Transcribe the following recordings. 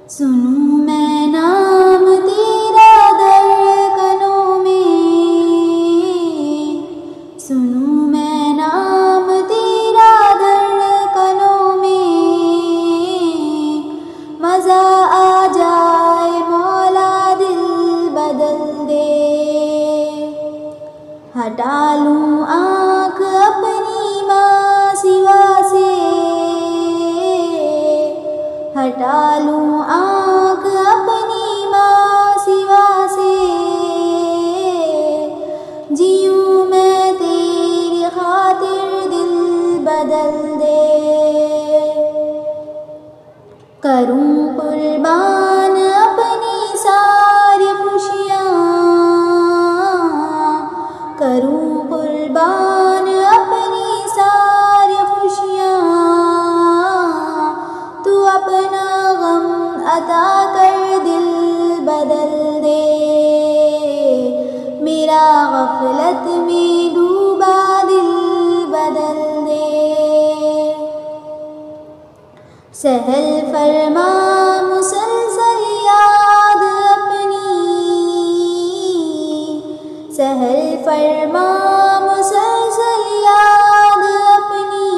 सुनूं मैं नाम तेरा धड़कनों में, सुनूं मैं नाम तेरा धड़कनों में, मज़ा आ जाए मौला दिल बदल दे। हटा लूं आँख अपनी माँ सिवा से, हटा लूं आँख अपनी माँ सिवा से, जीऊं मैं तेरी खातिर दिल बदल दे। करूं कुर्बान अपनी सारी खुशियाँ, करूं कुर्बान अपनी सारी खुशियाँ, तू अपना गम अता कर दिल बदल दे। मेरा गफलत में डूबा दिल बदल दे। सहल फरमा मुसलसल याद अपनी, सहल फरमा मुसलसल याद अपनी,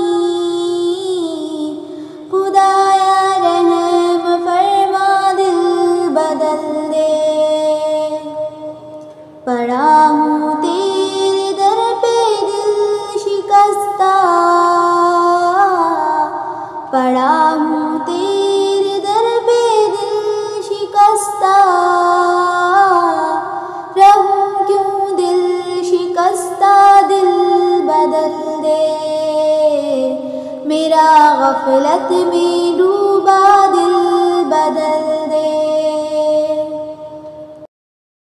खुदाया रहम फरमा दिल बदल दे। पड़ा हूँ तेरे दर पे दिल शिकस्ता, पड़ा हूँ तेरे दर पे दिल शिकस्ता, रहूं क्यों दिल शिकस्ता दिल बदल दे। मेरा गफलत में